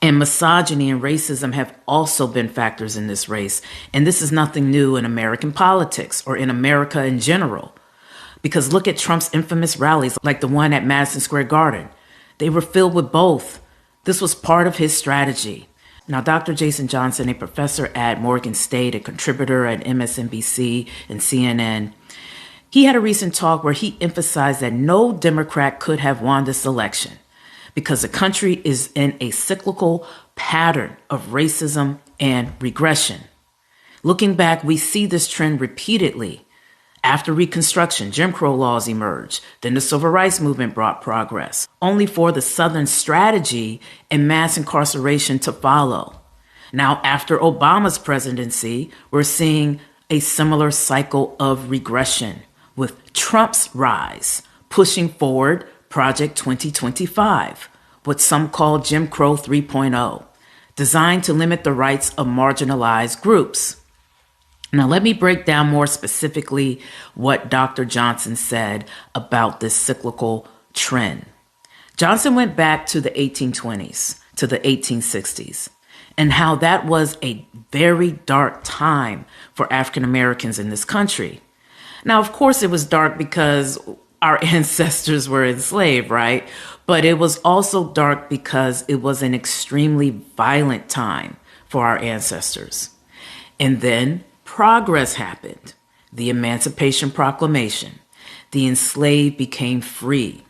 And misogyny and racism have also been factors in this race. And this is nothing new in American politics or in America in general. Because look at Trump's infamous rallies like the one at Madison Square Garden. They were filled with both. This was part of his strategy. Now, Dr. Jason Johnson, a professor at Morgan State, a contributor at MSNBC and CNN, he had a recent talk where he emphasized that no Democrat could have won this election because the country is in a cyclical pattern of racism and regression. Looking back, we see this trend repeatedly. After Reconstruction, Jim Crow laws emerged. Then the Civil Rights Movement brought progress, only for the Southern strategy and mass incarceration to follow. Now, after Obama's presidency, we're seeing a similar cycle of regression, with Trump's rise pushing forward Project 2025, what some call Jim Crow 3.0, designed to limit the rights of marginalized groups. Now, let me break down more specifically what Dr. Johnson said about this cyclical trend. Johnson went back to the 1820s, to the 1860s, and how that was a very dark time for African Americans in this country. Now, of course, it was dark because our ancestors were enslaved, right? But it was also dark because it was an extremely violent time for our ancestors. And then progress happened. The Emancipation Proclamation. The enslaved became free.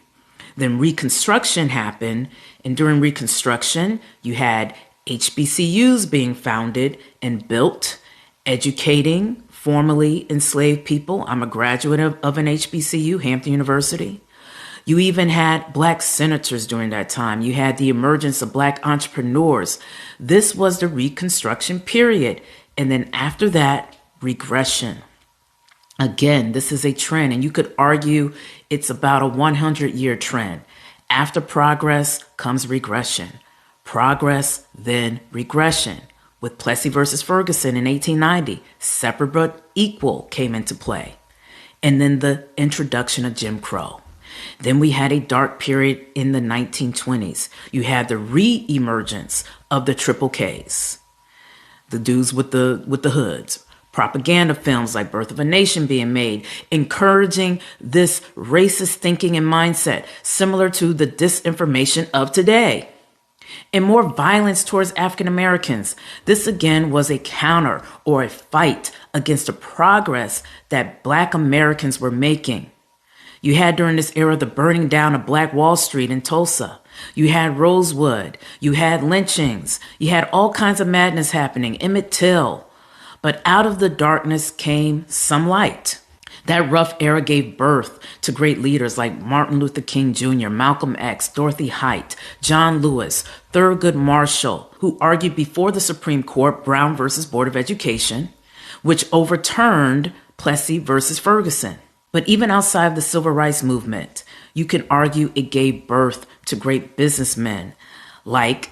Then Reconstruction happened, and during Reconstruction, you had HBCUs being founded and built, educating formerly enslaved people. I'm a graduate of an HBCU, Hampton University. You even had Black senators during that time. You had the emergence of Black entrepreneurs. This was the Reconstruction period. And then after that, regression. Again, this is a trend, and you could argue it's about a 100-year trend. After progress comes regression. Progress, then regression. With Plessy versus Ferguson in 1890, separate but equal came into play. And then the introduction of Jim Crow. Then we had a dark period in the 1920s. You had the re-emergence of the Triple Ks. The dudes with the hoods, propaganda films like Birth of a Nation being made, encouraging this racist thinking and mindset, similar to the disinformation of today. And more violence towards African Americans. This again was a counter or a fight against the progress that Black Americans were making. You had during this era the burning down of Black Wall Street in Tulsa. You had Rosewood. You had lynchings. You had all kinds of madness happening. Emmett Till. But out of the darkness came some light. That rough era gave birth to great leaders like Martin Luther King Jr., Malcolm X, Dorothy Height, John Lewis, Thurgood Marshall, who argued before the Supreme Court Brown versus Board of Education, which overturned Plessy versus Ferguson. But even outside the civil rights movement, you can argue it gave birth to great businessmen like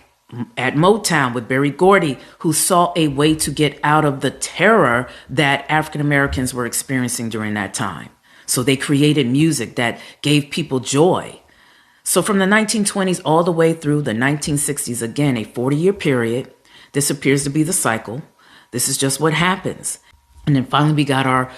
at Motown with Berry Gordy, who saw a way to get out of the terror that African Americans were experiencing during that time. So they created music that gave people joy. So from the 1920s all the way through the 1960s, again, a 40-year period, this appears to be the cycle. This is just what happens. And then finally we got our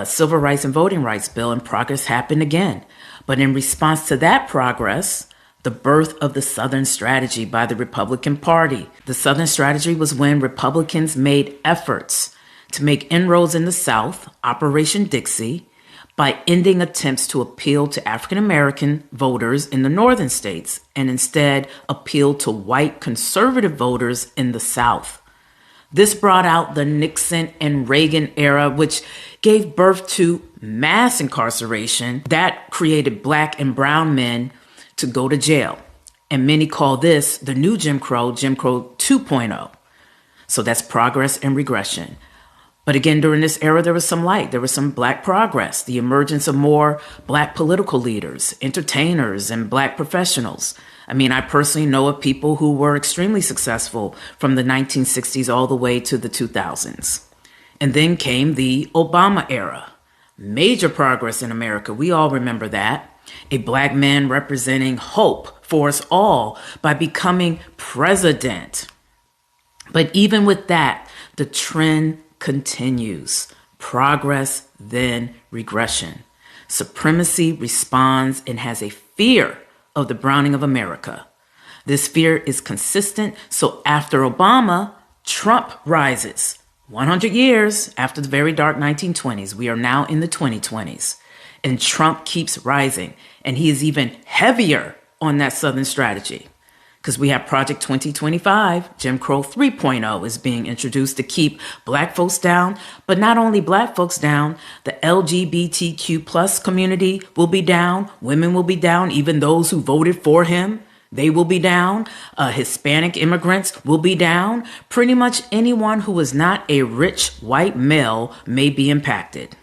Civil Rights and Voting Rights Bill, and progress happened again. But in response to that progress, the birth of the Southern Strategy by the Republican Party. The Southern Strategy was when Republicans made efforts to make inroads in the South, Operation Dixie, by ending attempts to appeal to African American voters in the northern states and instead appeal to white conservative voters in the South. This brought out the Nixon and Reagan era, which gave birth to mass incarceration that created Black and brown men to go to jail. And many call this the new Jim Crow 2.0. So that's progress and regression. But again, during this era, there was some light. There was some Black progress, the emergence of more Black political leaders, entertainers, and Black professionals. I mean, I personally know of people who were extremely successful from the 1960s all the way to the 2000s. And then came the Obama era. Major progress in America. We all remember that. A black man representing hope for us all by becoming president. But even with that, the trend continues. Progress, then regression. Supremacy responds and has a fear of the browning of America. This fear is consistent, so after Obama, Trump rises. 100 years after the very dark 1920s, we are now in the 2020s. And Trump keeps rising, and he is even heavier on that Southern strategy. Because we have Project 2025, Jim Crow 3.0 is being introduced to keep black folks down, but not only black folks down, the LGBTQ plus community will be down, women will be down, even those who voted for him, they will be down, Hispanic immigrants will be down, pretty much anyone who is not a rich white male may be impacted.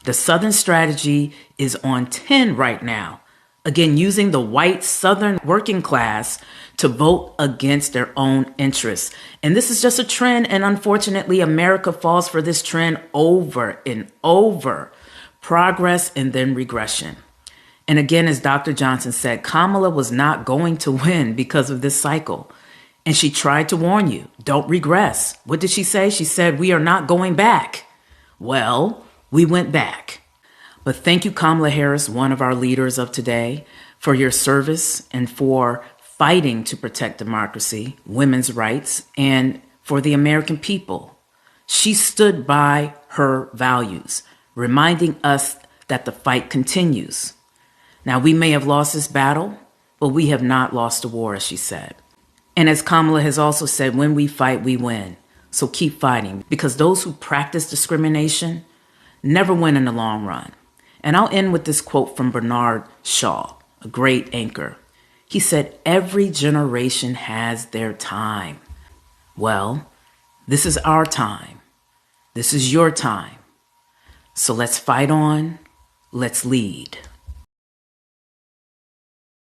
The Southern strategy is on 10 right now. Again, using the white Southern working class to vote against their own interests. And this is just a trend, and unfortunately, America falls for this trend over and over. Progress and then regression. And again, as Dr. Johnson said, Kamala was not going to win because of this cycle. And she tried to warn you, don't regress. What did she say? She said, we are not going back. Well, we went back. But thank you, Kamala Harris, one of our leaders of today, for your service and for fighting to protect democracy, women's rights, and for the American people. She stood by her values, reminding us that the fight continues. Now, we may have lost this battle, but we have not lost the war, as she said. And as Kamala has also said, when we fight, we win. So keep fighting, because those who practice discrimination never win in the long run. And I'll end with this quote from Bernard Shaw, a great anchor. He said, every generation has their time. Well, this is our time. This is your time. So let's fight on. Let's lead.